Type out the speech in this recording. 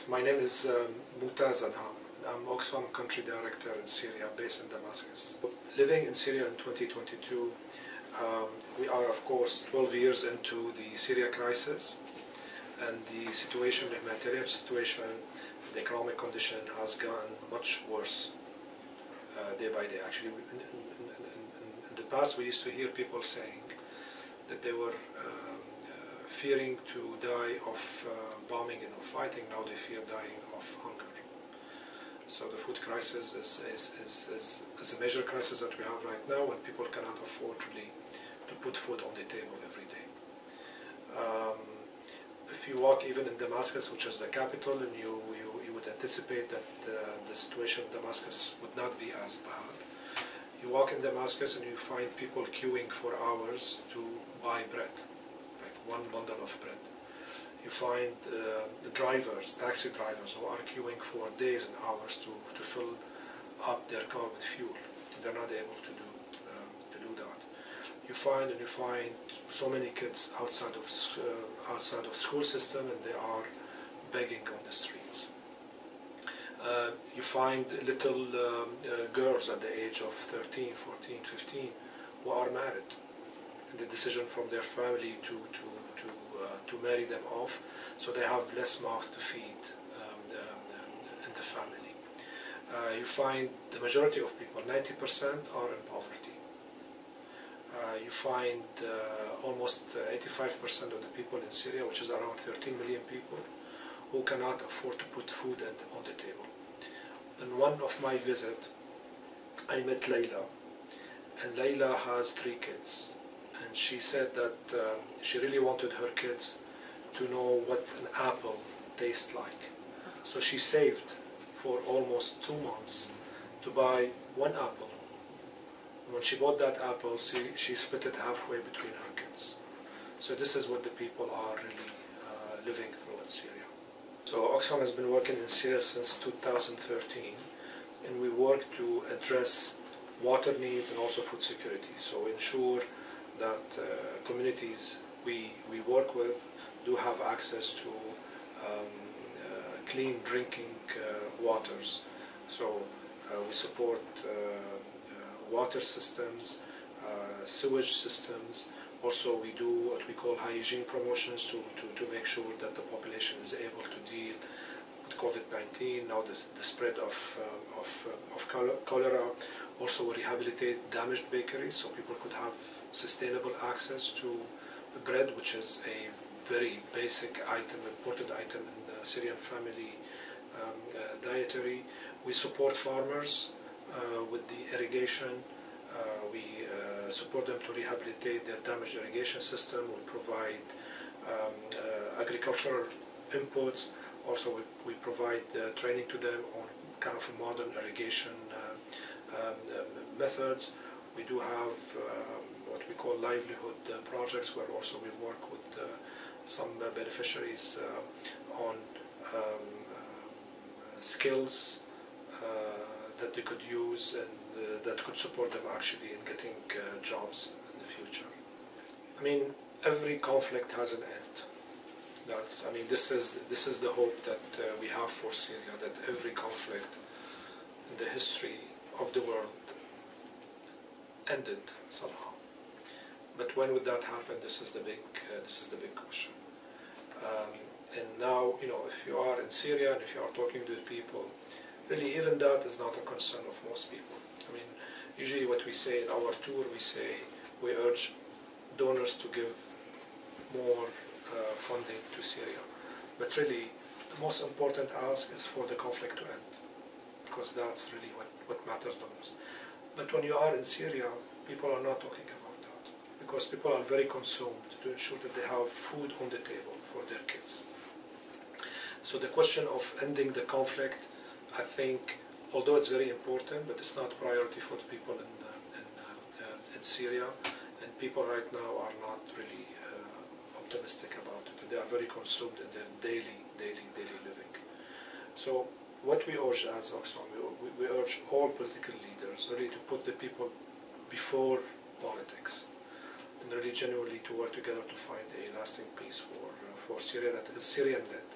My name is Mumtaz Adham. I'm Oxfam Country Director in Syria, based in Damascus. Living in Syria in 2022, we are of course 12 years into the Syria crisis, and the situation, the humanitarian situation, the economic condition has gotten much worse day by day. Actually, in the past we used to hear people saying that they were fearing to die of bombing and of fighting. Now they fear dying of hunger. So the food crisis is a major crisis that we have right now, when people cannot afford really to put food on the table every day. If you walk even in Damascus, which is the capital, and you would anticipate that the situation in Damascus would not be as bad. You walk in Damascus and you find people queuing for hours to buy bread, like one bundle of bread. You find the drivers, taxi drivers, who are queuing for days and hours to fill up their car with fuel. They're not able to do that. You find so many kids outside of school system, and they are begging on the streets. You find little girls at the age of 13, 14, 15 who are married, and the decision from their family to marry them off, so they have less mouth to feed in the family. You find the majority of people, 90%, are in poverty. You find almost 85% of the people in Syria, which is around 13 million people, who cannot afford to put food on the table. In one of my visits, I met Layla, and Layla has 3 kids, and she said that she really wanted her kids to know what an apple tastes like. So she saved for almost 2 months to buy 1 apple. When she bought that apple, she split it halfway between her kids. So this is what the people are really living through in Syria. So Oxfam has been working in Syria since 2013, and we work to address water needs and also food security. So ensure that communities we work with do have access to clean drinking waters. So we support water systems, sewage systems. Also, we do what we call hygiene promotions to make sure that the population is able to deal with COVID-19, now the spread of cholera. Also, we rehabilitate damaged bakeries so people could have sustainable access to bread, which is a very basic item, important item in the Syrian family dietary. We support farmers with the irrigation. We support them to rehabilitate their damaged irrigation system. We provide agricultural inputs. Also, we provide training to them on kind of modern irrigation methods. We do have what we call livelihood projects, where also we work with some beneficiaries on skills that they could use and that could support them actually in getting jobs in the future. I mean, every conflict has an end. This is the hope that we have for Syria, that every conflict in the history of the world ended somehow. But when would that happen? This is the big question. And now, if you are in Syria and if you are talking to people, really even that is not a concern of most people. I mean, usually what we say in our tour, we urge donors to give more funding to Syria. But really, the most important ask is for the conflict to end, because that's really what matters the most. But when you are in Syria, people are not talking about that, because people are very consumed to ensure that they have food on the table for their kids. So the question of ending the conflict, I think, although it's very important, but it's not a priority for the people in Syria, and people right now are not really optimistic about it. They are very consumed in their daily living. So what we urge as Oxfam, we urge all political leaders really to put the people before politics, and really genuinely to work together to find a lasting peace for Syria that is Syrian-led.